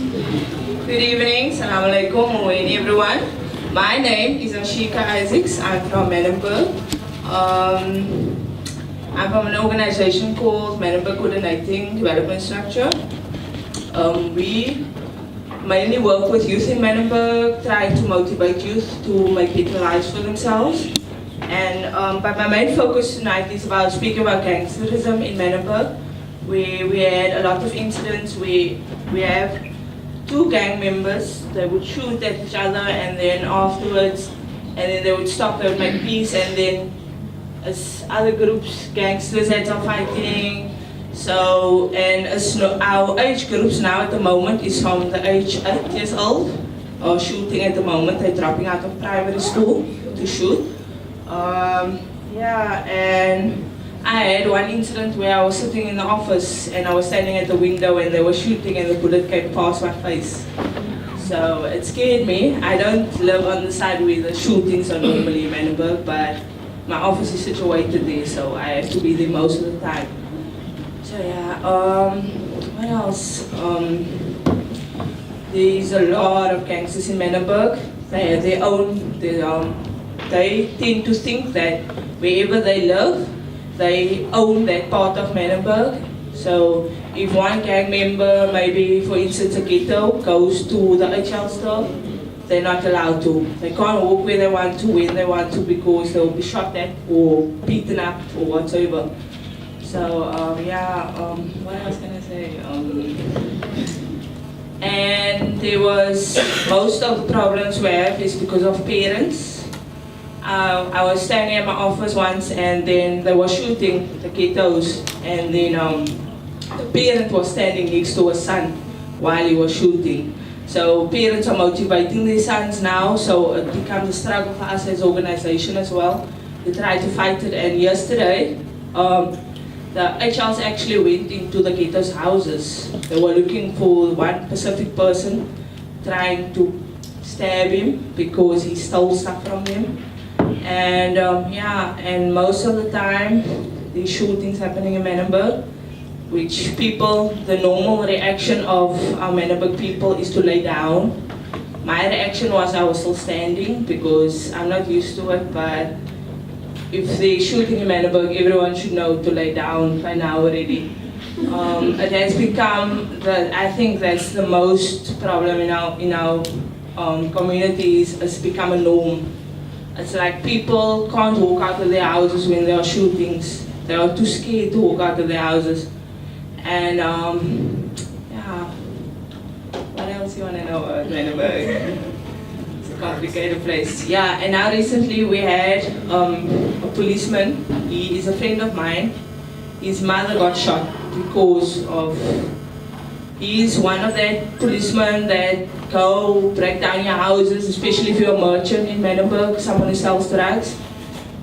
Good evening, Assalamu alaikum, Mawani everyone. My name is Ashika Isaacs. I'm from Manenberg. I'm from an organization called Manenberg Coordinating Development Structure. We mainly work with youth in Manenberg, trying to motivate youth to make better lives for themselves. But my main focus tonight is about speaking about gangsterism in Manenberg. We had a lot of incidents. We have 2 gang members. They would shoot at each other, and then afterwards, and then they would stop, they would make peace, and then as other groups, gangsters heads are fighting. So, and as our age groups now at the moment is from the age 8 years old, or shooting at the moment. They're dropping out of primary school to shoot. And I had one incident where I was sitting in the office and I was standing at the window and they were shooting and the bullet came past my face. So it scared me. I don't live on the side where the shootings are normally in Manenberg, but my office is situated there, so I have to be there most of the time. So what else? There's a lot of gangsters in Manenberg. They have their own, they tend to think that wherever they live, they own that part of Manenberg. So if one gang member, maybe for instance a ghetto, goes to the HL store, they're not allowed to. They can't walk where they want to, when they want to, because they'll be shot at or beaten up or whatsoever. So what else can I say? And there was, most of the problems we have is because of parents. I was standing at my office once and then they were shooting the ghettos, and then the parent was standing next to a son while he was shooting. So parents are motivating their sons now, so it becomes a struggle for us as an organization as well. We try to fight it, and yesterday the HLs actually went into the ghettos' houses. They were looking for one specific person, trying to stab him because he stole stuff from them. And and most of the time, these shootings happening in Manenberg, which people, the normal reaction of our Manenberg people is to lay down. My reaction was I was still standing because I'm not used to it, but if they're shooting in Manenberg, everyone should know to lay down by now already. It has become, I think that's the most problem in our communities. It's become a norm. It's like people can't walk out of their houses when there are shootings. They are too scared to walk out of their houses. And what else you want to know about Manenberg? It's a complicated place. Yeah, and now recently we had a policeman. He is a friend of mine. His mother got shot because of, he's one of that policemen that go break down your houses, especially if you're a merchant in Manenberg, someone who sells drugs.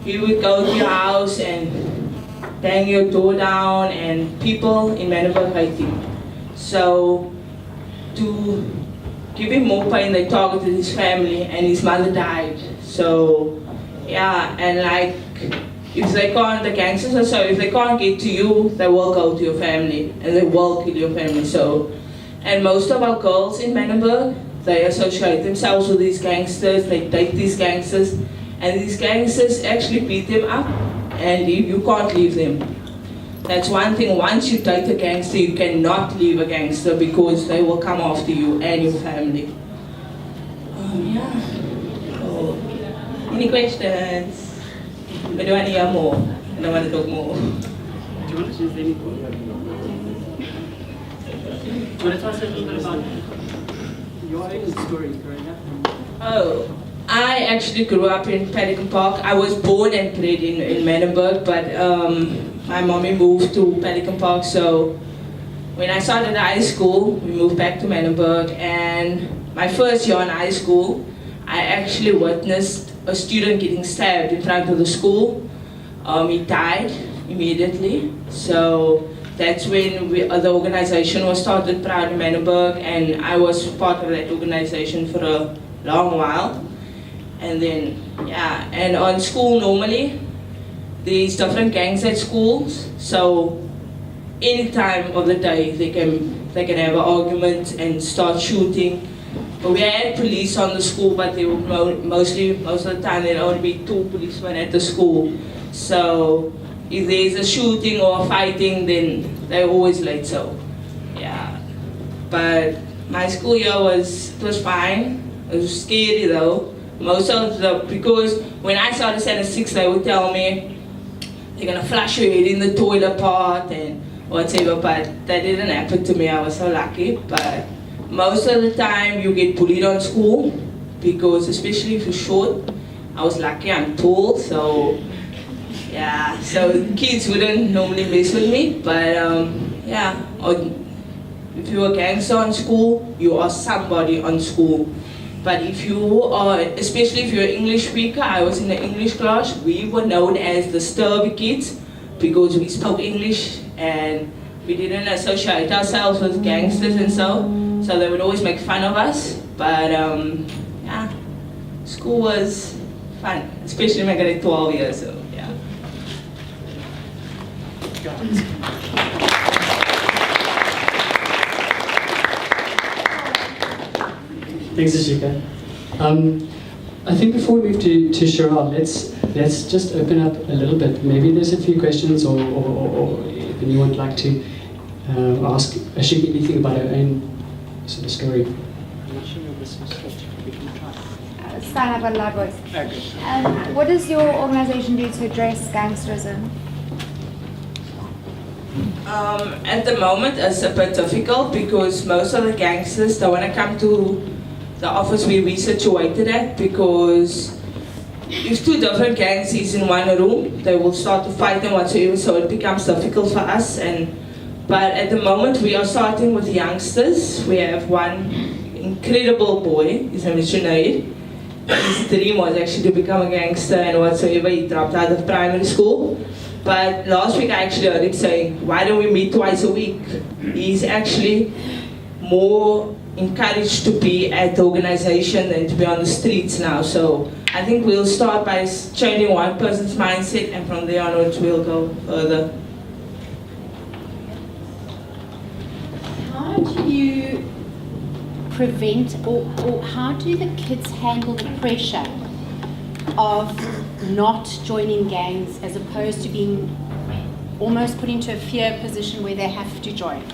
He would go to your house and bang your door down, and people in Manenberg hate him. So to give him more pain, they targeted his family, and his mother died. So and like, if they can't, the gangsters or so, if they can't get to you, they will go to your family and they will kill your family. So, and most of our girls in Manenberg, they associate themselves with these gangsters, they date these gangsters, and these gangsters actually beat them up, and you can't leave them. That's one thing, once you date a gangster, you cannot leave a gangster because they will come after you and your family. Any questions? I don't want to hear more. I don't want to talk more. Do you want to say anything? Do you want to tell us a little bit about your own story growing up? Oh, I actually grew up in Pelican Park. I was born and bred in Manenberg, but my mommy moved to Pelican Park. So when I started high school, we moved back to Manenberg, and my first year in high school, I actually witnessed a student getting stabbed in front of the school. He died immediately. So that's when the organization was started, Proud in Manenberg, and I was part of that organization for a long while. And then, and on school normally, there's different gangs at schools. So any time of the day, they can they can have an argument and start shooting. But we had police on the school, but they were most of the time there'd only be 2 policemen at the school. So if there's a shooting or a fighting, then they're always late. So yeah, but my school year was fine. It was scary though. Because when I started standard 6, they would tell me they're gonna flush your head in the toilet part and whatever, but that didn't happen to me. I was so lucky. But most of the time you get bullied on school, because especially if you're short. I was lucky, I'm tall, so yeah, so kids wouldn't normally mess with me, but yeah, if you're a gangster on school, you are somebody on school. But if you are, especially if you're an English speaker, I was in the English class, we were known as the Sturby kids because we spoke English and we didn't associate ourselves with gangsters and so they would always make fun of us. But yeah, school was fun, especially when I got at 12 years, so yeah. Thanks, Ashika. I think before we move to Cheryl, let's just open up a little bit. Maybe there's a few questions or anyone would like to ask Ashika anything about her own sort of story. I'm not sure if this is what we can try. Stand up at a loud voice. Okay. What does your organisation do to address gangsterism? At the moment, it's a bit difficult because most of the gangsters don't want to come to the office where we're situated at, because if 2 different gangs is in one room, they will start to fight and whatsoever, so it becomes difficult for us. But at the moment, we are starting with youngsters. We have one incredible boy, his name is Junaid. His dream was actually to become a gangster and whatsoever. He dropped out of primary school. But last week I actually heard him saying, why don't we meet twice a week? He's actually more encouraged to be at the organization than to be on the streets now. So I think we'll start by changing one person's mindset, and from there onwards we'll go further. How do you prevent, or how do the kids handle the pressure of not joining gangs as opposed to being almost put into a fear position where they have to join?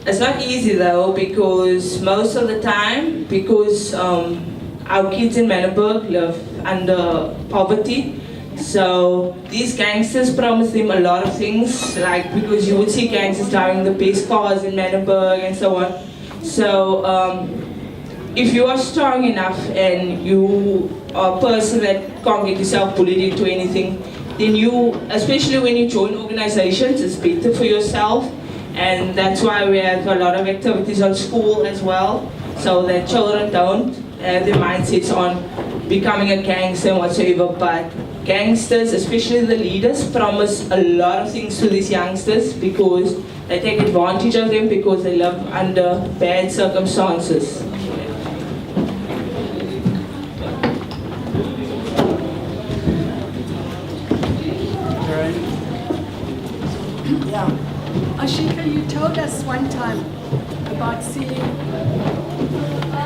It's not easy though, because most of the time, because our kids in Manenberg live under poverty, so these gangsters promise them a lot of things, like because you would see gangsters driving the best cars in Manenberg and so on. So if you are strong enough and you are a person that can't get yourself bullied into anything, then you, especially when you join organizations, it's better for yourself. And that's why we have a lot of activities on school as well, so that children don't have their mindsets on becoming a gangster and whatsoever. But gangsters, especially the leaders, promise a lot of things to these youngsters because they take advantage of them because they live under bad circumstances. Yeah. Ashika, you told us one time about seeing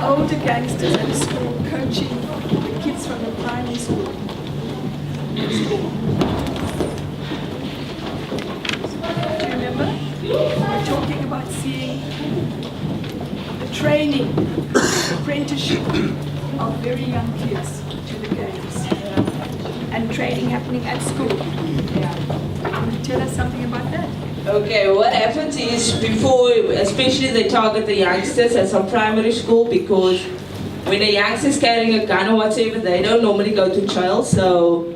older gangsters at school coaching the kids from the primary school. Do you remember? We were talking about seeing the training, apprenticeship of very young kids to the gangs, and training happening at school. Can you tell us something about that? Okay, what happens is before, especially they target the youngsters at some primary school, because when a youngster is carrying a gun or whatever, they don't normally go to jail. So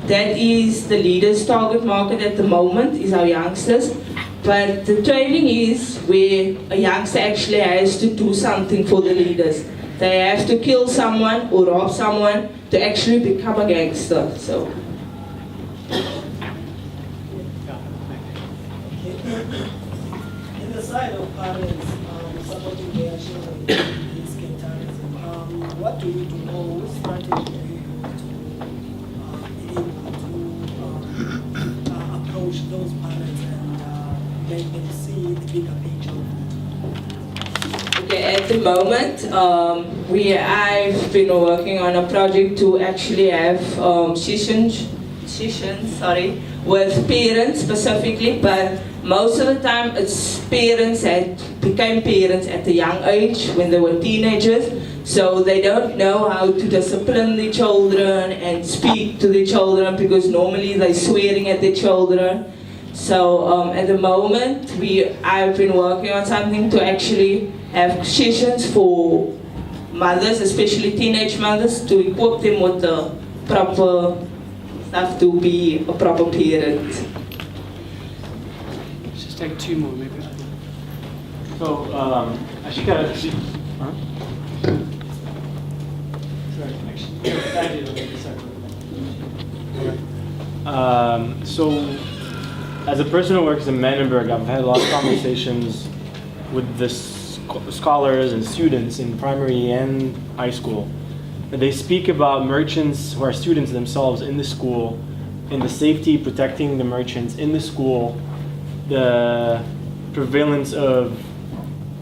that is the leaders' target market at the moment, is our youngsters. But the training is where a youngster actually has to do something for the leaders. They have to kill someone or rob someone to actually become a gangster. So. In the side of parents supporting their children against gangsterism, what do you do, or what strategy do you use to be able to approach those parents and Okay, at the moment, I've been working on a project to actually have sessions, with parents specifically, but most of the time it's parents that became parents at a young age when they were teenagers, so they don't know how to discipline their children and speak to their children because normally they're swearing at their children. So at the moment, I've been working on something to actually have sessions for mothers, especially teenage mothers, to equip them with the proper stuff to be a proper parent. Let's just take two more, maybe. So, Ashika, huh? Sorry, so, as a person who works in Manenberg, I've had a lot of conversations with the scholars and students in primary and high school. They speak about merchants who are students themselves in the school, and the safety protecting the merchants in the school, the prevalence of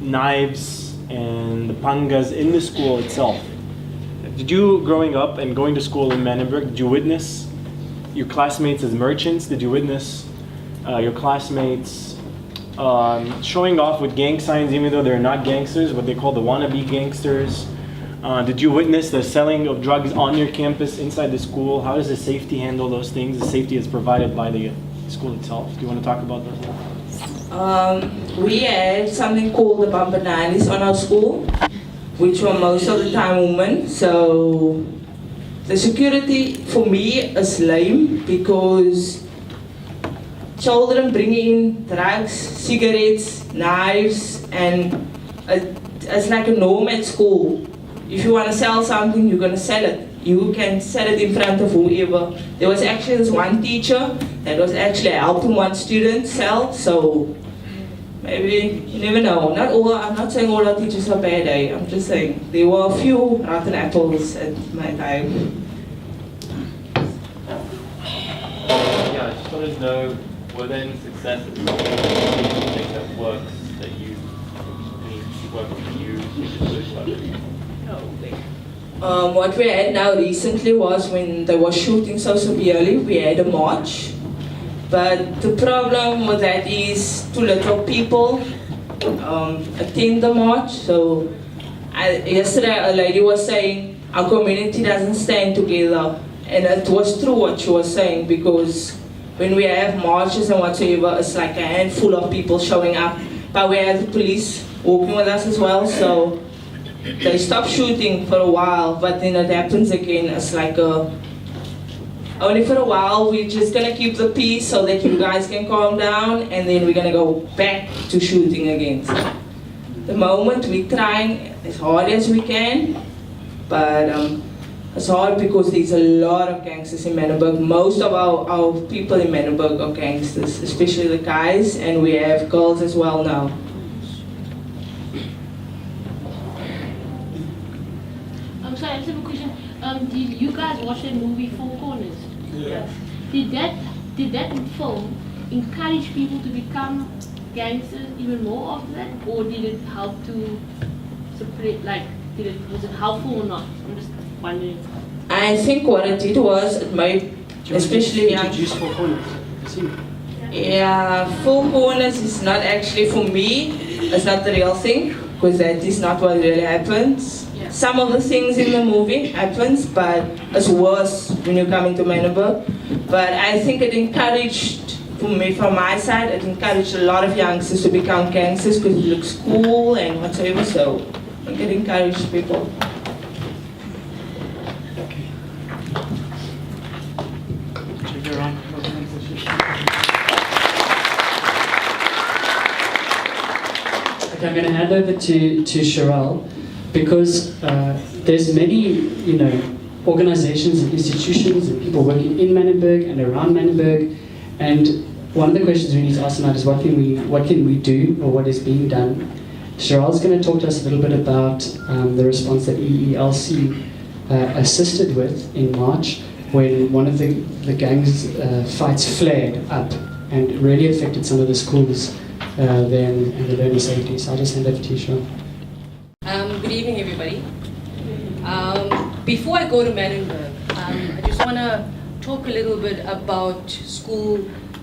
knives and the pangas in the school itself. Did you, growing up and going to school in Manenberg, did you witness your classmates as merchants? Did you witness your classmates showing off with gang signs even though they're not gangsters, what they call the wannabe gangsters? Did you witness the selling of drugs on your campus inside the school? How does the safety handle those things? The safety is provided by the school itself. Do you want to talk about those? We had something called the Panellists on our school, which were most of the time women. So the security for me is lame because children bring in drugs, cigarettes, knives, and it's like a norm at school. If you want to sell something, you're going to sell it. You can sell it in front of whoever. There was actually this one teacher that was actually helping one student sell, so maybe, you never know. Not all, I'm not saying all our teachers are bad, I'm just saying there were a few rotten apples at my time. Yeah, I just wanted to know, were there any successes? Anything that works that you work for you? What we had now recently was when they were shooting so severely, we had a march. But the problem with that is too little people attend the march. So yesterday a lady was saying our community doesn't stand together. And it was true what she was saying, because when we have marches and whatsoever, it's like a handful of people showing up. But we have the police working with us as well, so they stop shooting for a while, but then it happens again. It's like only for a while, we're just gonna keep the peace so that you guys can calm down, and then we're gonna go back to shooting again. So, the moment we're trying as hard as we can, but it's hard because there's a lot of gangsters in Manenberg. Most of our people in Manenberg are gangsters, especially the guys, and we have girls as well now. So I have a question. Did you guys watch the movie Four Corners? Yeah. Did that film encourage people to become gangsters even more of that, or did it help to separate? Like, was it helpful or not? I'm just wondering. I think what it did was it made, especially young. Introduce Four Corners. See. Yeah, Four Corners is not actually for me. It's not the real thing, because that is not what really happens. Yeah. Some of the things in the movie happens, but it's worse when you come into Manenberg. But I think it encouraged, for me, from my side, it encouraged a lot of youngsters to become gangsters because it looks cool and whatsoever. So I think it encouraged people. Check it around. Okay, I'm going to hand over to Sherelle, because there's many, organizations and institutions and people working in Manenberg and around Manenberg, and one of the questions we need to ask tonight is what can we do, or what is being done. Sherelle's going to talk to us a little bit about the response that EELC assisted with in March, when one of the gangs fights flared up and really affected some of the schools there and the learner safety. So I'll just hand over to you, Sherelle. Good evening, everybody. Before I go to Manenberg, I just want to talk a little bit about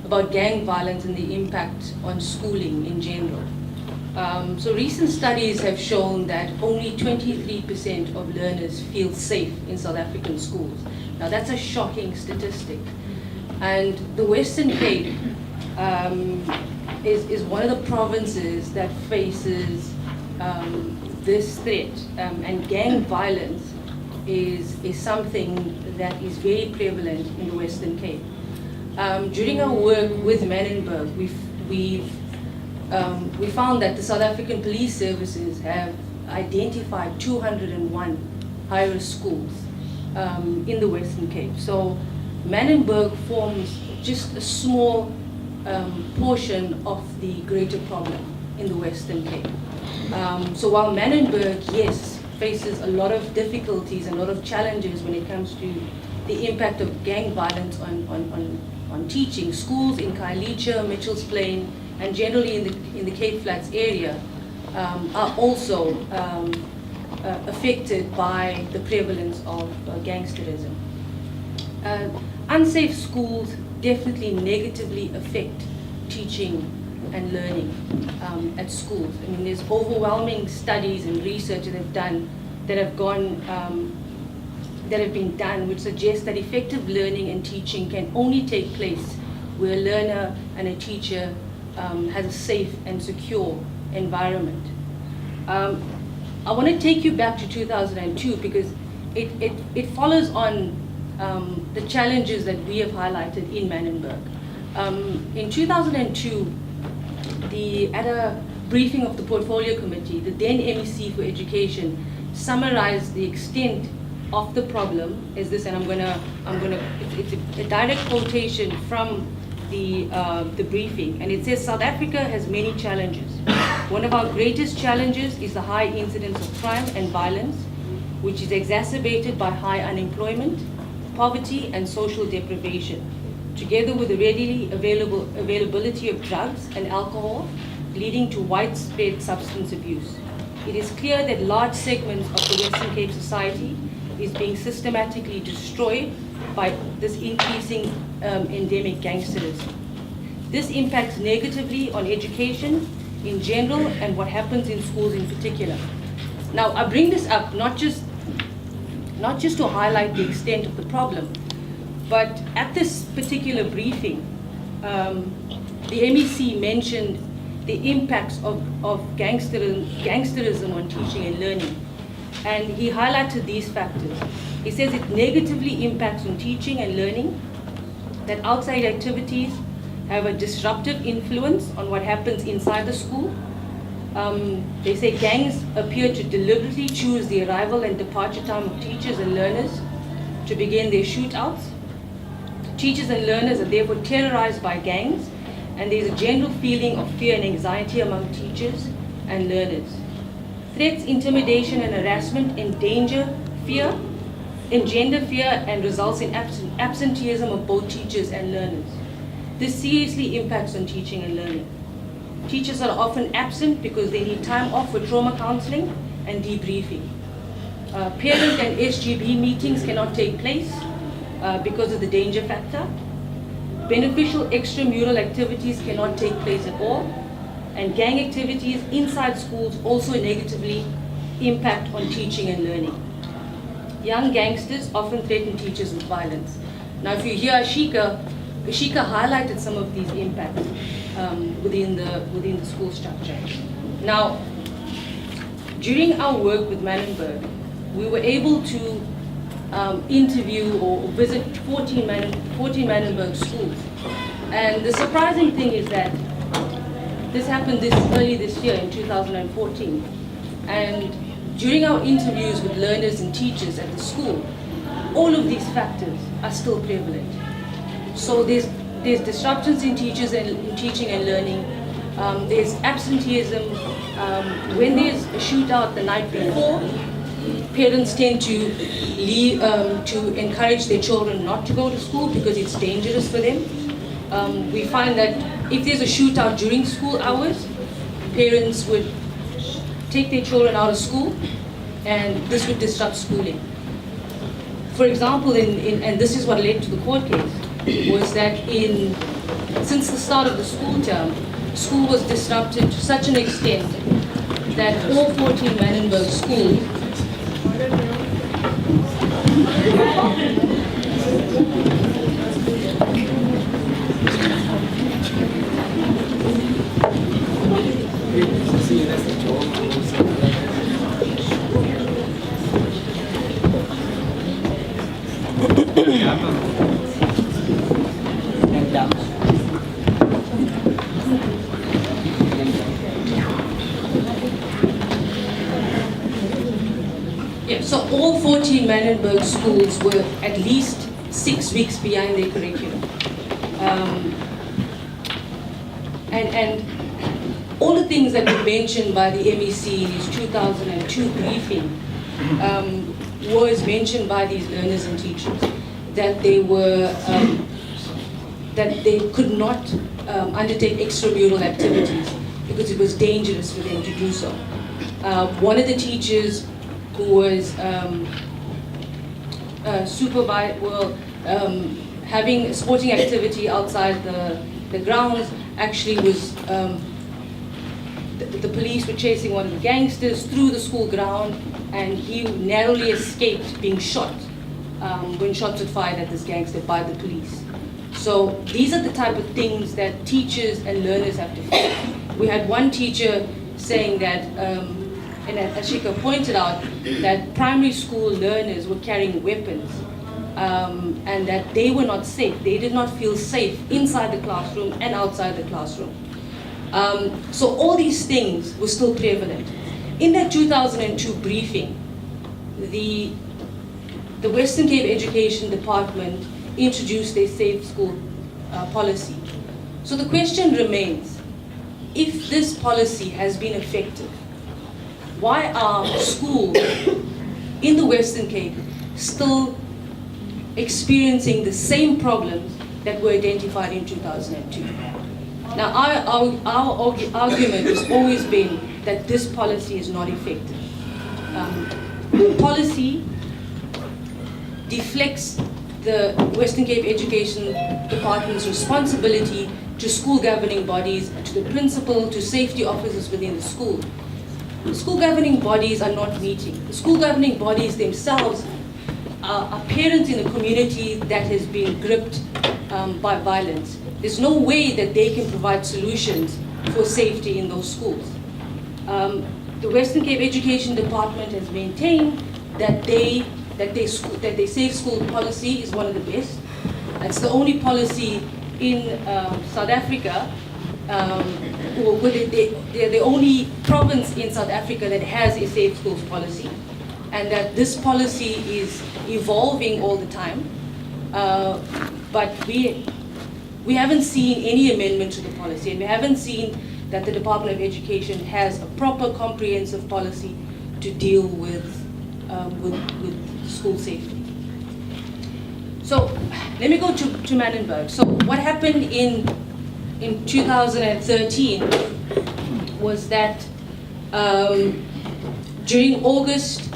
about gang violence and the impact on schooling in general. So recent studies have shown that only 23% of learners feel safe in South African schools. Now that's a shocking statistic. And the Western Cape is one of the provinces that faces this threat, and gang violence is something that is very prevalent in the Western Cape. During our work with Manenberg, we found that the South African Police Services have identified 201 high-risk schools in the Western Cape. So Manenberg forms just a small portion of the greater problem in the Western Cape. So while Manenberg, yes, faces a lot of difficulties and a lot of challenges when it comes to the impact of gang violence on teaching, schools in Khayelitsha, Mitchell's Plain, and generally in the Cape Flats area are also affected by the prevalence of gangsterism. Unsafe schools definitely negatively affect teaching and learning at schools. I mean, there's overwhelming studies and research that have been done, which suggest that effective learning and teaching can only take place where a learner and a teacher has a safe and secure environment. I want to take you back to 2002 because it follows on the challenges that we have highlighted in Manenberg. In 2002, at a briefing of the Portfolio Committee, the then MEC for Education summarized the extent of the problem as this, and it's a direct quotation from the briefing, and it says, South Africa has many challenges. One of our greatest challenges is the high incidence of crime and violence, which is exacerbated by high unemployment, poverty, and social deprivation, together with the readily availability of drugs and alcohol, leading to widespread substance abuse. It is clear that large segments of the Western Cape society is being systematically destroyed by this increasing endemic gangsterism. This impacts negatively on education in general and what happens in schools in particular. Now, I bring this up not just to highlight the extent of the problem, but at this particular briefing, the MEC mentioned the impacts of gangsterism on teaching and learning. And he highlighted these factors. He says it negatively impacts on teaching and learning, that outside activities have a disruptive influence on what happens inside the school. They say gangs appear to deliberately choose the arrival and departure time of teachers and learners to begin their shootouts. Teachers and learners are therefore terrorized by gangs, and there is a general feeling of fear and anxiety among teachers and learners. Threats, intimidation, and harassment engender fear and results in absenteeism of both teachers and learners. This seriously impacts on teaching and learning. Teachers are often absent because they need time off for trauma counseling and debriefing. Parent and SGB meetings cannot take place because of the danger factor. Beneficial extramural activities cannot take place at all. And gang activities inside schools also negatively impact on teaching and learning. Young gangsters often threaten teachers with violence. Now, if you hear Ashika highlighted some of these impacts within the school structure. Now, during our work with Manenberg, we were able to interview or visit 14 Manenberg schools. And the surprising thing is that this happened early this year in 2014. And during our interviews with learners and teachers at the school, all of these factors are still prevalent. So there's disruptions in teachers and in teaching and learning. There's absenteeism. When there's a shootout the night before, parents tend to leave, to encourage their children not to go to school because it's dangerous for them. We find that if there's a shootout during school hours, parents would take their children out of school and this would disrupt schooling. For example, and this is what led to the court case, was that since the start of the school term, school was disrupted to such an extent that all 14 Manenberg schools so all 14 Manenberg schools were at least 6 weeks behind their curriculum. And all the things that were mentioned by the MEC in his 2002 briefing was mentioned by these learners and teachers, that they were, that they could not undertake extramural activities because it was dangerous for them to do so. One of the teachers who was having sporting activity outside the grounds, actually was, the police were chasing one of the gangsters through the school ground, and he narrowly escaped being shot when shots were fired at this gangster by the police. So these are the type of things that teachers and learners have to face. We had one teacher saying that, and as Ashika pointed out, that primary school learners were carrying weapons, and that they were not safe. They did not feel safe inside the classroom and outside the classroom. So all these things were still prevalent. In that 2002 briefing, the Western Cape Education Department introduced a safe school policy. So the question remains, if this policy has been effective, why are schools in the Western Cape still experiencing the same problems that were identified in 2002? Now, our argument has always been that this policy is not effective. The policy deflects the Western Cape Education Department's responsibility to school governing bodies, to the principal, to safety officers within the school. The school governing bodies are not meeting. The school governing bodies themselves are parents in a community that has been gripped by violence. There's no way that they can provide solutions for safety in those schools. The Western Cape Education Department has maintained that their safe school policy is one of the best. It's the only policy in South Africa, they're the only province in South Africa that has a safe schools policy, and that this policy is evolving all the time. But we haven't seen any amendment to the policy, and we haven't seen that the Department of Education has a proper comprehensive policy to deal with school safety. So let me go to Manenberg. So what happened in 2013 was that during August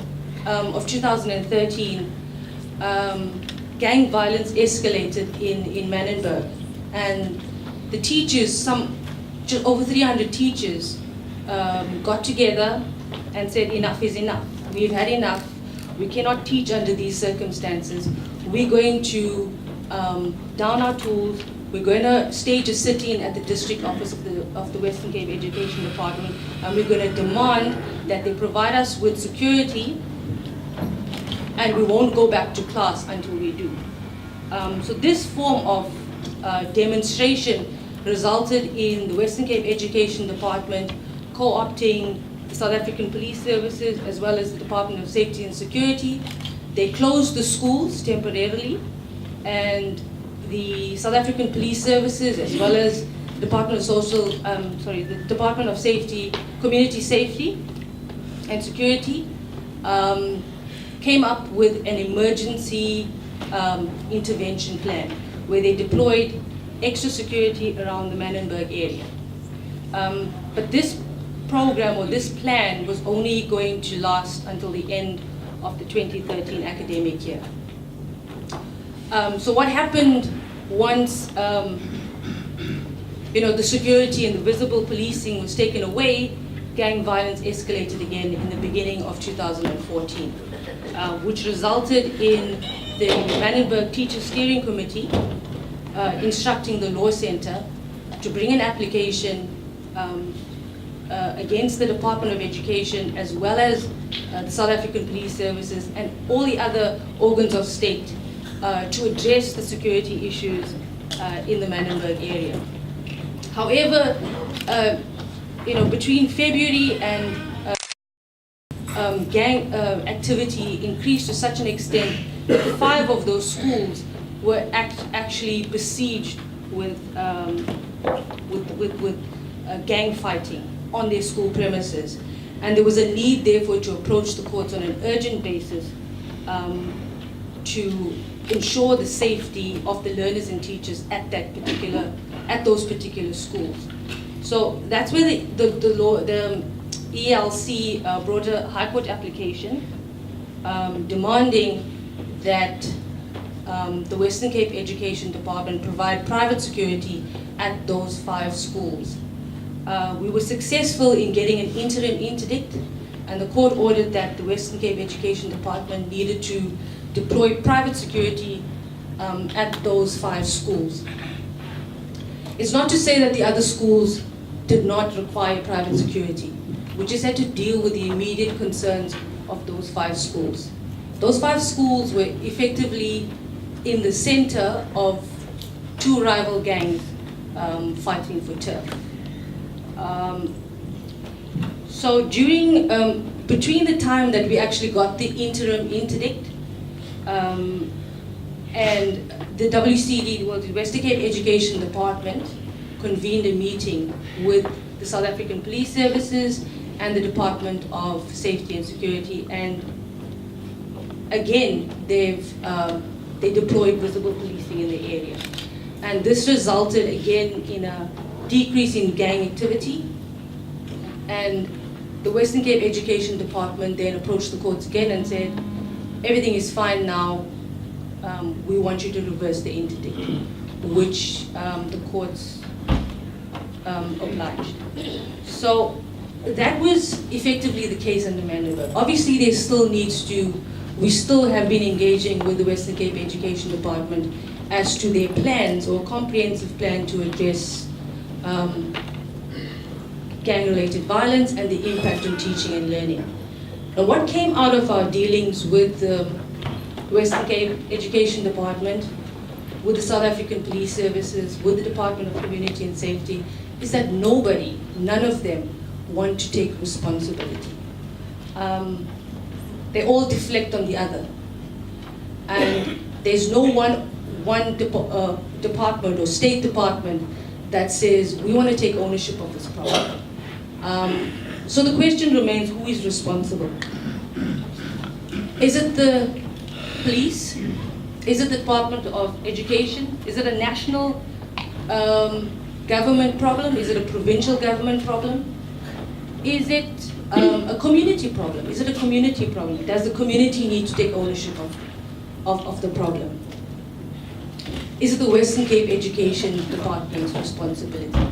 of 2013, gang violence escalated in Manenberg, and the teachers, over 300 teachers, got together and said, enough is enough. We've had enough. We cannot teach under these circumstances. We're going to down our tools. We're going to stage a sit-in at the district office of the Western Cape Education Department, and we're going to demand that they provide us with security, and we won't go back to class until we do. So this form of demonstration resulted in the Western Cape Education Department co-opting the South African Police Services as well as the Department of Safety and Security. They closed the schools temporarily, and the South African Police Services as well as the Department of Department of Safety, Community Safety and Security came up with an emergency intervention plan where they deployed extra security around the Manenberg area. But this program or this plan was only going to last until the end of the 2013 academic year. So what happened once the security and the visible policing was taken away, gang violence escalated again in the beginning of 2014, which resulted in the Manenberg Teacher Steering Committee instructing the Law Center to bring an application against the Department of Education, as well as the South African Police Services and all the other organs of state to address the security issues in the Manenberg area. However, between February and gang activity increased to such an extent that 5 of those schools were actually besieged with gang fighting on their school premises. And there was a need, therefore, to approach the courts on an urgent basis to ensure the safety of the learners and teachers at those particular schools. So that's where the ELC brought a High Court application demanding that the Western Cape Education Department provide private security at those 5 schools. We were successful in getting an interim interdict, and the court ordered that the Western Cape Education Department needed to deploy private security at those 5 schools. It's not to say that the other schools did not require private security. We just had to deal with the immediate concerns of those 5 schools. Those 5 schools were effectively in the center of 2 rival gangs fighting for turf. So between the time that we actually got the interim interdict and the WCD, well, the Western Cape Education Department, convened a meeting with the South African Police Services and the Department of Safety and Security, and again they deployed visible policing in the area, and this resulted again in a decrease in gang activity. And the Western Cape Education Department then approached the courts again and said, everything is fine now, we want you to reverse the interdict, which the courts obliged. So that was effectively the case under Manenberg. Obviously there still needs to, we still have been engaging with the Western Cape Education Department as to their plans or comprehensive plan to address gang-related violence and the impact on teaching and learning. Now, what came out of our dealings with the Western Cape Education Department, with the South African Police Services, with the Department of Community and Safety, is that none of them want to take responsibility. They all deflect on the other. And there's no one department or state department that says, we want to take ownership of this problem. So the question remains, who is responsible? Is it the police? Is it the Department of Education? Is it a national government problem? Is it a provincial government problem? Is it a community problem? Is it a community problem? Does the community need to take ownership of the problem? Is it the Western Cape Education Department's responsibility?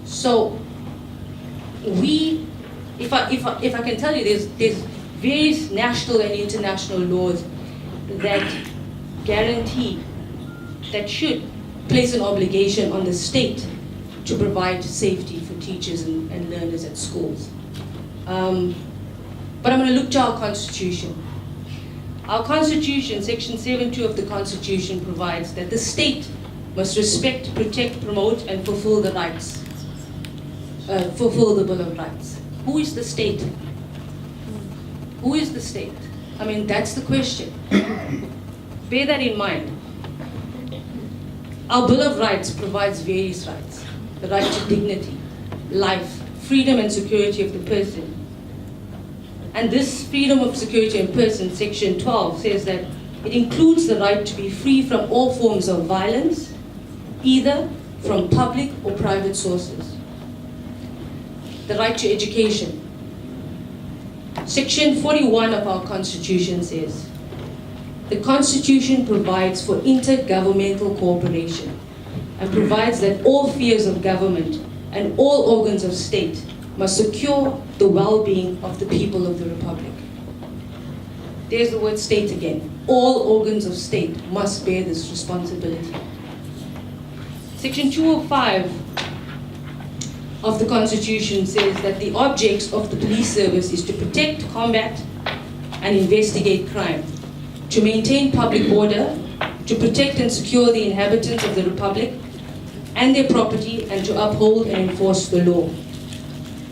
So if I can tell you, there's various national and international laws that guarantee, that should place an obligation on the state to provide safety for teachers and learners at schools. But I'm going to look to our Constitution. Our Constitution, Section 7.2 of the Constitution, provides that the state must respect, protect, promote, and fulfill the rights, fulfill the Bill of Rights. Who is the state? Who is the state? I mean, that's the question. Bear that in mind. Our Bill of Rights provides various rights. The right to dignity, life, freedom and security of the person. And this freedom of security and person, Section 12, says that it includes the right to be free from all forms of violence, either from public or private sources. the right to education. Section 41 of our Constitution says, the Constitution provides for intergovernmental cooperation and provides that all spheres of government and all organs of state must secure the well-being of the people of the Republic. There's the word state again. All organs of state must bear this responsibility. Section 205 of the Constitution says that the objects of the police service is to protect, combat, and investigate crime, to maintain public order, to protect and secure the inhabitants of the Republic and their property, and to uphold and enforce the law.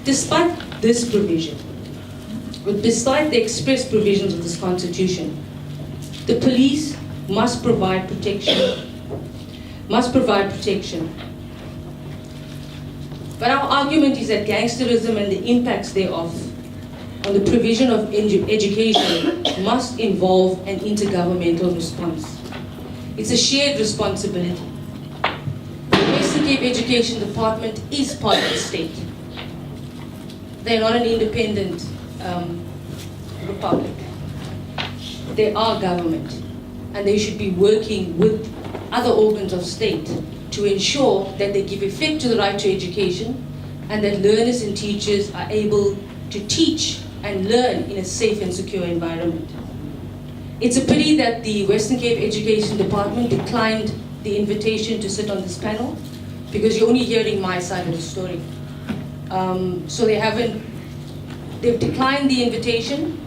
Despite this provision, despite the express provisions of this Constitution, the police must provide protection. But our argument is that gangsterism and the impacts thereof on the provision of education must involve an intergovernmental response. It's a shared responsibility. The Western Cape Education Department is part of the state. They're not an independent republic. They are government, and they should be working with other organs of state to ensure that they give effect to the right to education and that learners and teachers are able to teach and learn in a safe and secure environment. It's a pity that the Western Cape Education Department declined the invitation to sit on this panel, because you're only hearing my side of the story. So they've declined the invitation,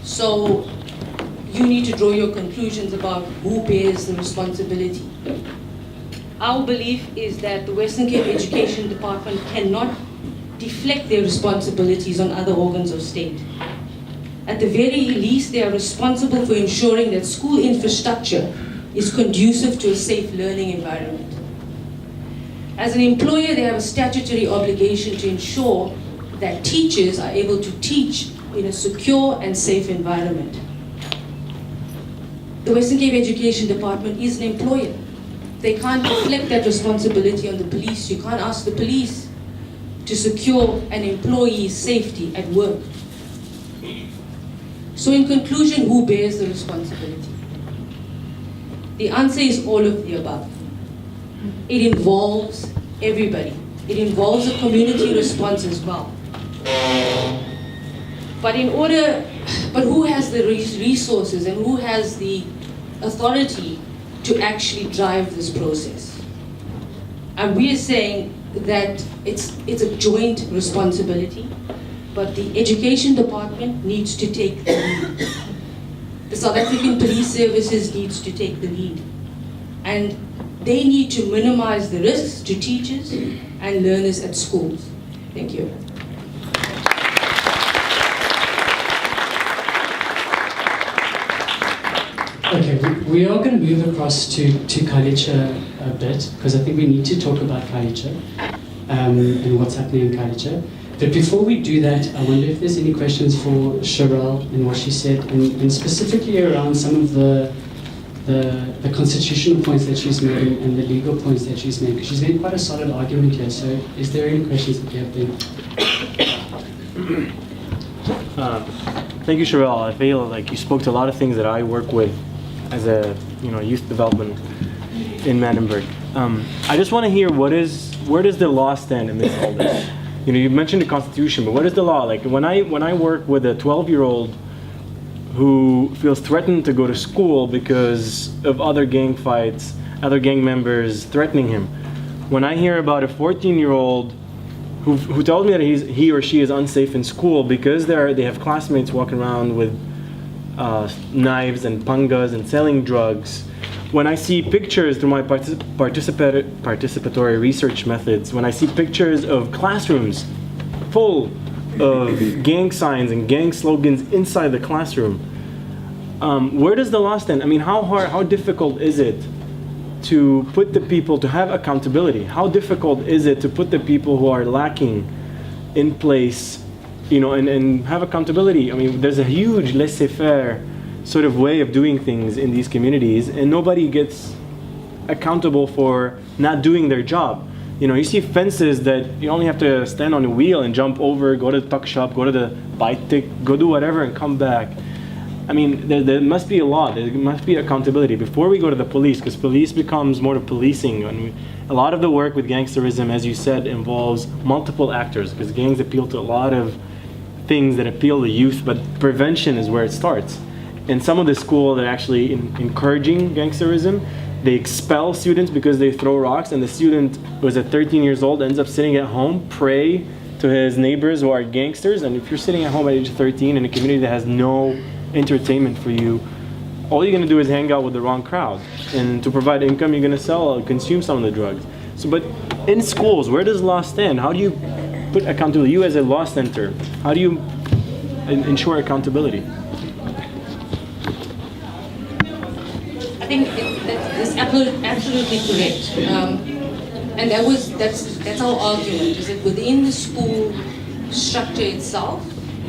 so you need to draw your conclusions about who bears the responsibility. Our belief is that the Western Cape Education Department cannot deflect their responsibilities on other organs of state. At the very least, they are responsible for ensuring that school infrastructure is conducive to a safe learning environment. As an employer, they have a statutory obligation to ensure that teachers are able to teach in a secure and safe environment. The Western Cape Education Department is an employer. They can't deflect that responsibility on the police. You can't ask the police to secure an employee's safety at work. So in conclusion, who bears the responsibility? The answer is all of the above. It involves everybody. It involves a community response as well. But who has the resources and who has the authority to actually drive this process? And we are saying that it's a joint responsibility, but the education department needs to take the lead. The South African Police Services needs to take the lead. And they need to minimize the risks to teachers and learners at schools. Thank you. Okay, we are going to move across to Khayelitsha a bit, because I think we need to talk about Khayelitsha and what's happening in Khayelitsha. But before we do that, I wonder if there's any questions for Sherelle and what she said, and specifically around some of the constitutional points that she's made and the legal points that she's made, because she's made quite a solid argument here. So is there any questions that you have there? Thank you, Sherelle. I feel like you spoke to a lot of things that I work with as a youth development in Manenberg. I just want to hear where does the law stand amidst all this? You mentioned the Constitution, but what is the law? Like when I work with a 12-year-old who feels threatened to go to school because of other gang fights, other gang members threatening him. When I hear about a 14-year-old who tells me that he or she is unsafe in school because they have classmates walking around with knives and pangas and selling drugs. When I see pictures through my participatory research methods, when I see pictures of classrooms full of gang signs and gang slogans inside the classroom, where does the law stand? I mean, how difficult is it to put the people, to have accountability? How difficult is it to put the people who are lacking in place, and have accountability? I mean, there's a huge laissez-faire sort of way of doing things in these communities, and nobody gets accountable for not doing their job. You see fences that you only have to stand on a wheel and jump over, go to the tuck shop, go to the bike tick, go do whatever and come back. I mean, there must be a law, there must be accountability before we go to the police, because police becomes more of policing. And a lot of the work with gangsterism, as you said, involves multiple actors, because gangs appeal to a lot of things that appeal to youth, but prevention is where it starts. And some of the schools are actually encouraging gangsterism. They expel students because they throw rocks, and the student who is at 13 years old ends up sitting at home, pray to his neighbors who are gangsters. And if you're sitting at home at age 13 in a community that has no entertainment for you, all you're going to do is hang out with the wrong crowd. And to provide income, you're going to sell or consume some of the drugs. So, but in schools, where does law stand? How do you put accountability? You as a law center, how do you ensure accountability? I think that's absolutely correct. And that's our argument, is that within the school structure itself,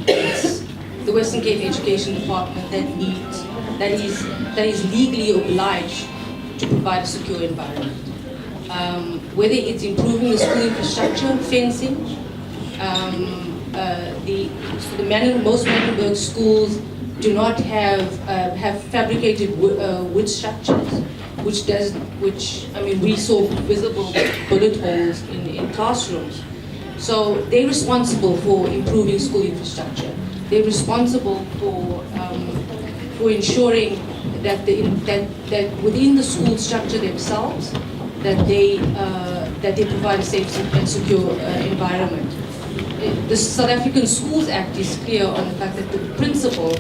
it's the Western Cape Education Department that is legally obliged to provide a secure environment. Whether it's improving the school infrastructure, fencing, most Manenberg schools do not have fabricated wood structures, which we saw visible bullet holes in classrooms. So they're responsible for improving school infrastructure. They're responsible for ensuring that within the school structure themselves, that they provide a safe and secure environment. The South African Schools Act is clear on the fact that the principal,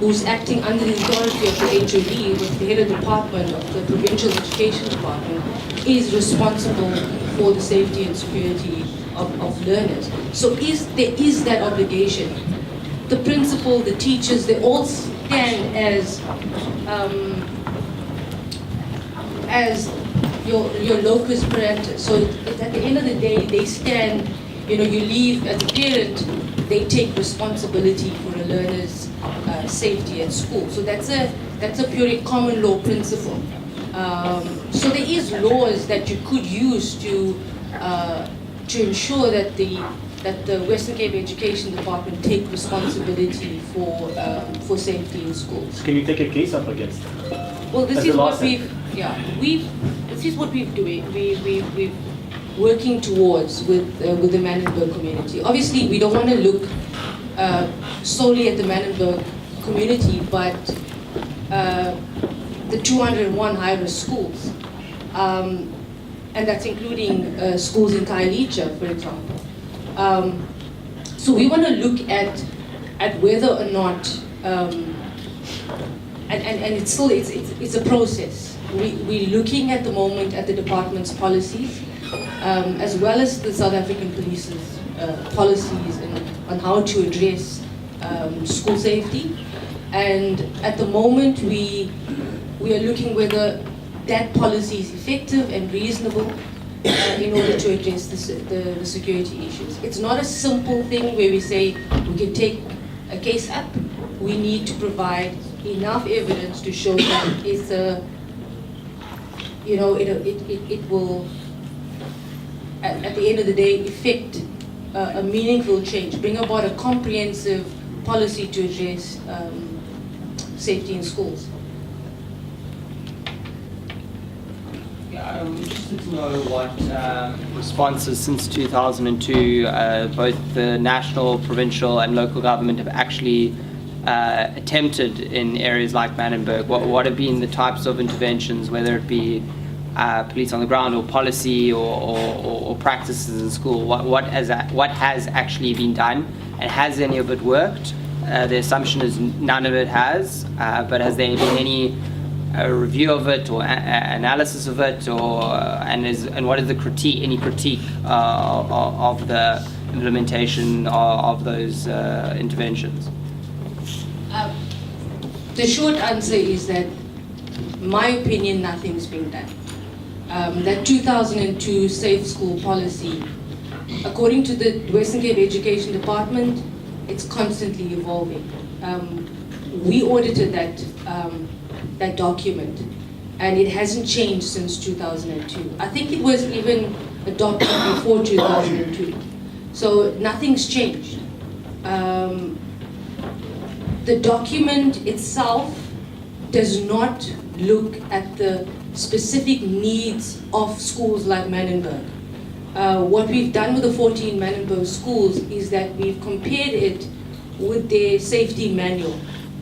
who's acting under the authority of the HOD, with the head of department of the Provincial Education Department, is responsible for the safety and security of learners. So there is that obligation. The principal, the teachers, they all stand as your locus parentis. So at the end of the day, they stand. You leave as a parent, they take responsibility for a learner's safety at school. So that's a purely common law principle. So there is laws that you could use to ensure that the Western Cape Education Department take responsibility for safety in schools. Can you take a case up against them? Well, this is what we've doing. We've working towards with the Manenberg community. Obviously, we don't want to look solely at the Manenberg community, but the 201 high-risk schools, and that's including schools in Khayelitsha, for example. So we want to look at whether or not, and it's a process. We're looking at the moment at the department's policies, as well as the South African Police's policies on how to address school safety. And at the moment, we are looking whether that policy is effective and reasonable in order to address the security issues. It's not a simple thing where we say we can take a case up. We need to provide enough evidence to show that it's it will, at the end of the day, effect a meaningful change, bring about a comprehensive policy to address safety in schools. I'm interested to know what responses since 2002, both the national, provincial and local government have actually attempted in areas like Manenberg. What have been the types of interventions, whether it be police on the ground or policy or practices in school? What has actually been done, and has any of it worked? The assumption is none of it has, but has there been any review of it or analysis of it, and what is the critique? Any critique of the implementation of those interventions? The short answer is that, in my opinion, nothing's been done. That 2002 Safe School Policy, according to the Western Cape Education Department, it's constantly evolving. We audited that document, and it hasn't changed since 2002. I think it was even adopted before 2002. So nothing's changed. The document itself does not look at the specific needs of schools like Manenberg. What we've done with the 14 Manenberg schools is that we've compared it with their safety manual,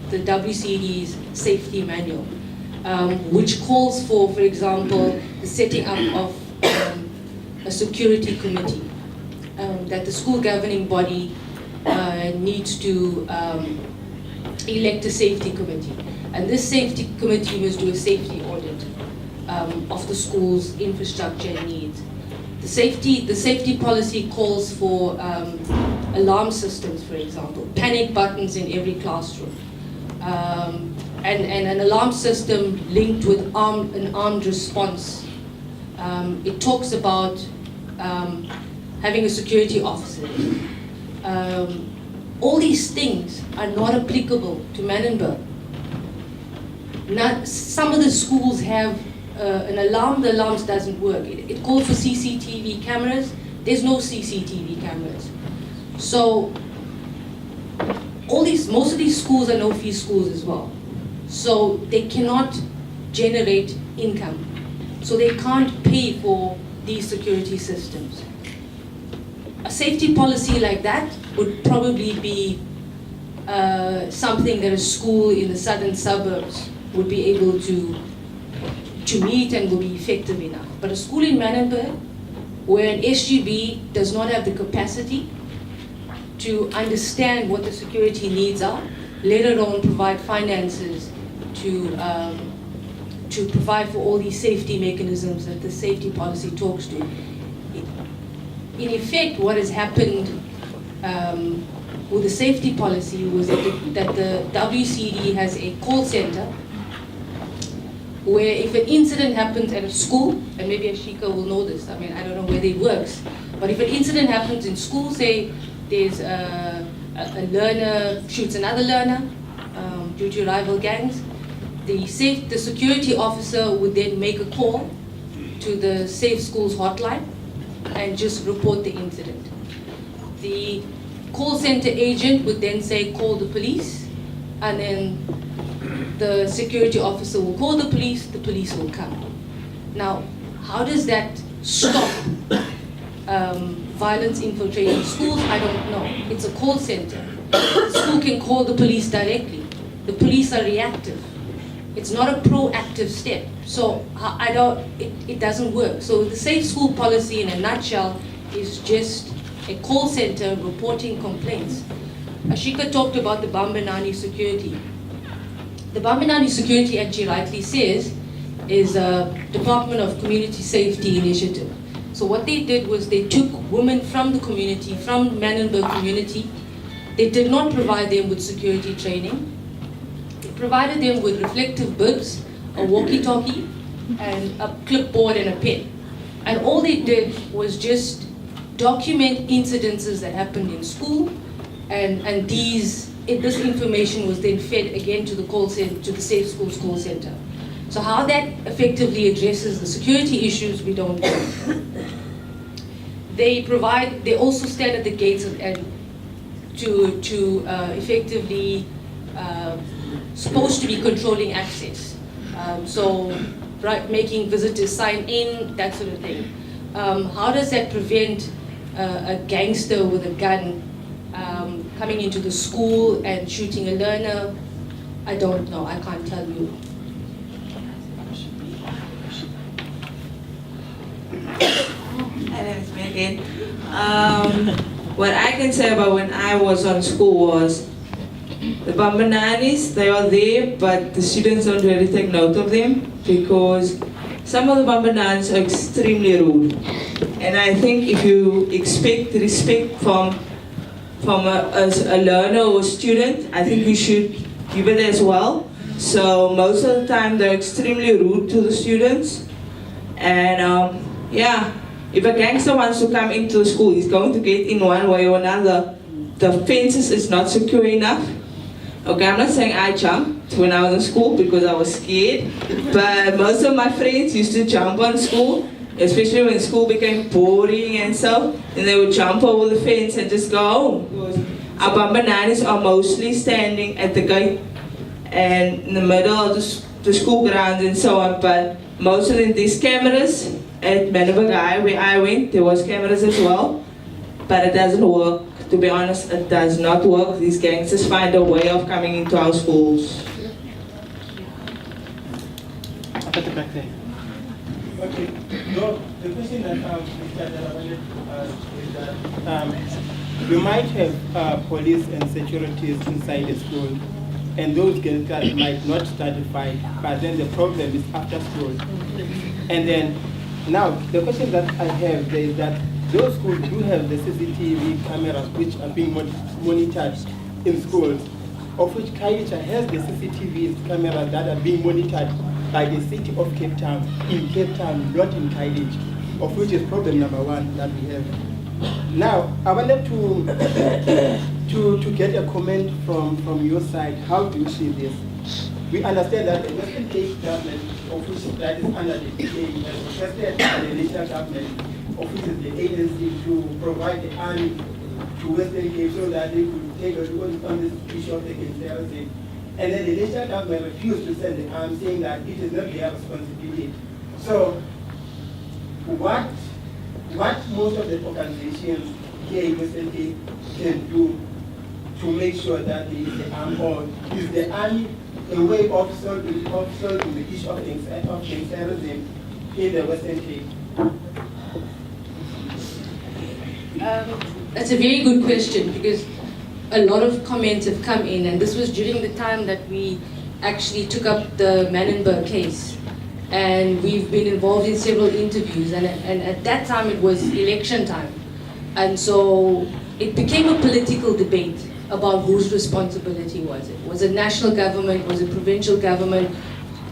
the WCD's safety manual, which calls for example, the setting up of a security committee, that the school governing body needs to elect a safety committee. And this safety committee must do a safety audit of the school's infrastructure and needs. The safety policy calls for alarm systems, for example, panic buttons in every classroom, and an alarm system linked with an armed response. It talks about having a security officer. All these things are not applicable to Manenberg. Some of the schools have an alarm, the alarms doesn't work. It calls for CCTV cameras. There's no CCTV cameras. So most of these schools are no-fee schools as well. So they cannot generate income. So they can't pay for these security systems. A safety policy like that would probably be something that a school in the southern suburbs would be able to meet and will be effective enough. But a school in Manenberg, where an SGB does not have the capacity to understand what the security needs are, let alone provide finances to provide for all these safety mechanisms that the safety policy talks to. In effect, what has happened with the safety policy was that the WCD has a call center where if an incident happens at a school, and maybe Ashika will know this, I mean, I don't know whether it works, but if an incident happens in school, say there's a learner shoots another learner due to rival gangs, the security officer would then make a call to the Safe Schools hotline and just report the incident. The call center agent would then say, call the police, and then the security officer will call the police will come. Now, how does that stop violence infiltrating schools? I don't know. It's a call center. The school can call the police directly. The police are reactive. It's not a proactive step. So it doesn't work. So the Safe School policy in a nutshell is just a call center reporting complaints. Ashika talked about the Bambanani security. The Bambanani security, as she rightly says, is a Department of Community Safety initiative. So what they did was they took women from the community, from Manenberg community. They did not provide them with security training. They provided them with reflective bibs, a walkie-talkie, and a clipboard and a pen. And all they did was just document incidences that happened in school, and this information was then fed again to the call center, to the Safe Schools call center. So how that effectively addresses the security issues, we don't know. They also stand at the gates to effectively supposed to be controlling access. Making visitors sign in, that sort of thing. How does that prevent a gangster with a gun coming into the school and shooting a learner? I don't know, I can't tell you. My name is Megan. What I can say about when I was on school was the Bambananis, they are there, but the students don't really take note of them because some of the Bambananis are extremely rude. And I think if you expect respect from a learner or student, I think we should give it as well. So most of the time they're extremely rude to the students. And if a gangster wants to come into the school, he's going to get in one way or another. The fences is not secure enough. Okay, I'm not saying I jumped when I was in school because I was scared, but most of my friends used to jump on school especially when school became boring and so, and they would jump over the fence and just go home. Our Bamba nannies are mostly standing at the gate and in the middle of the school grounds and so on, but mostly these cameras at Manenberg High, where I went, there was cameras as well, but it doesn't work. To be honest, it does not work. These gangsters find a way of coming into our schools. Okay, so the question that I wanted to ask is that you might have police and securities inside the school, and those gangsters might not start a fight, but then the problem is after school. And then, now, the question that I have there is that those schools do have the CCTV cameras which are being monitored in schools, of which Khayelitsha has the CCTV cameras that are being monitored by the city of Cape Town, in Cape Town, not in Khayelitsha, of which is problem number one that we have. Now, I wanted to get a comment from your side. How do you see this? We understand that the Western Cape government, of which that is under the DA, has requested the national government, of which is the agency, to provide the army to Western Cape so that they could take a look on this issue of the gangsterism. And then the national government refused to send the army, saying that it is not their responsibility. So, what most of the organizations here in Western Cape can do to make sure that there is the army, or is the army a way of solving the issue of gangsterism in the Western Cape? That's a very good question, because a lot of comments have come in, and this was during the time that we actually took up the Manenberg case, and we've been involved in several interviews, and at that time it was election time, and so it became a political debate about whose responsibility was it. Was it national government? Was it provincial government?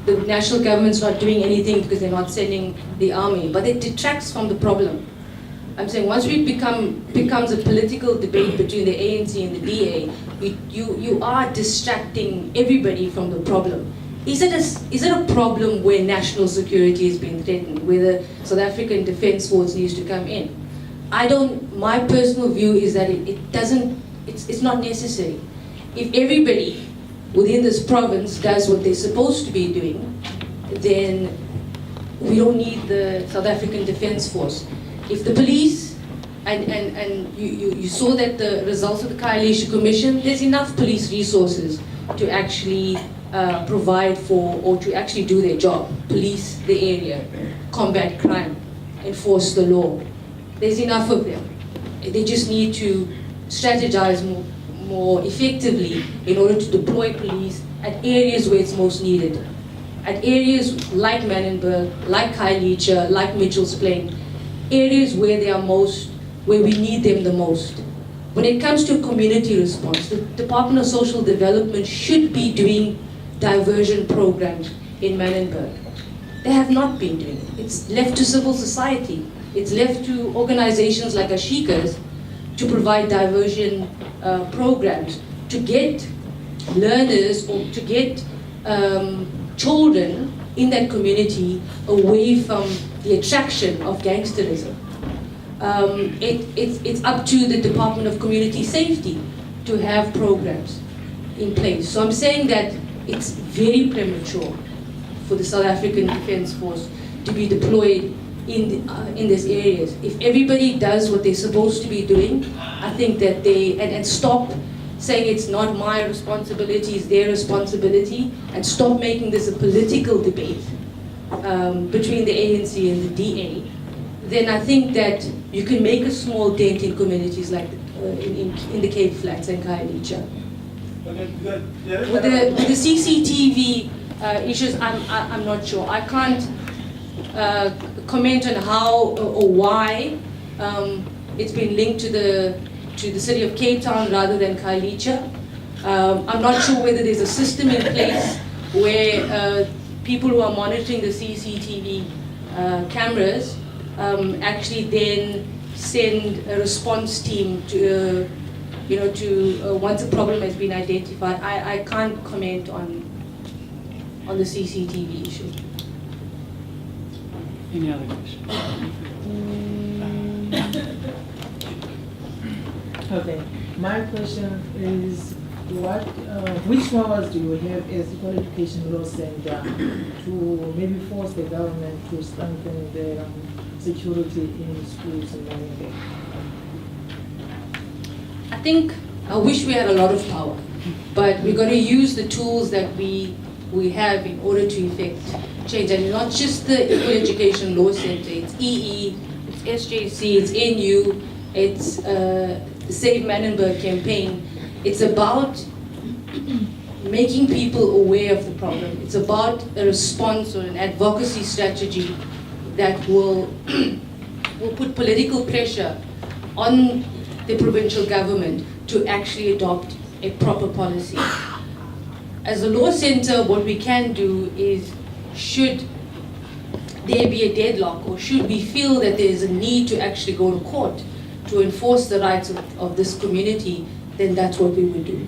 The national government's not doing anything because they're not sending the army, but it detracts from the problem. I'm saying once it becomes a political debate between the ANC and the DA, you are distracting everybody from the problem. Is it a problem where national security is being threatened, where the South African Defence Force needs to come in? My personal view is that it's not necessary. If everybody within this province does what they're supposed to be doing, then we don't need the South African Defence Force. If the police, and you saw that the results of the Khayelitsha Commission, there's enough police resources to actually provide for, or to actually do their job, police the area, combat crime, enforce the law. There's enough of them. They just need to strategize more effectively in order to deploy police at areas where it's most needed. At areas like Manenberg, like Khayelitsha, like Mitchell's Plain, areas where where we need them the most. When it comes to community response, the Department of Social Development should be doing diversion programs in Manenberg. They have not been doing it. It's left to civil society. It's left to organizations like Ashika's to provide diversion programs, to get learners or to get children in that community away from the attraction of gangsterism. It's up to the Department of Community Safety to have programs in place. So I'm saying that it's very premature for the South African Defence Force to be deployed in these areas. If everybody does what they're supposed to be doing, I think that and stop saying it's not my responsibility, it's their responsibility, and stop making this a political debate between the ANC and the DA, then I think that you can make a small dent in communities like in the Cape Flats and Khayelitsha. With the CCTV issues, I'm not sure. I can't comment on how or why it's been linked to the city of Cape Town rather than Khayelitsha. I'm not sure whether there's a system in place where people who are monitoring the CCTV cameras actually then send a response team to, once a problem has been identified. I can't comment on the CCTV issue. Any other questions? Okay, my question is, which powers do you have as Equal Education Law Center to maybe force the government to strengthen the security in schools in Manenberg? I think, I wish we had a lot of power, but we're going to use the tools that we have in order to effect change. And not just the Equal Education Law Center, it's EE, it's SJC, it's NU, it's the Save Manenberg campaign. It's about making people aware of the problem. It's about a response or an advocacy strategy that will put political pressure on the provincial government to actually adopt a proper policy. As a law center, what we can do is, should there be a deadlock, or should we feel that there is a need to actually go to court to enforce the rights of this community, then that's what we would do.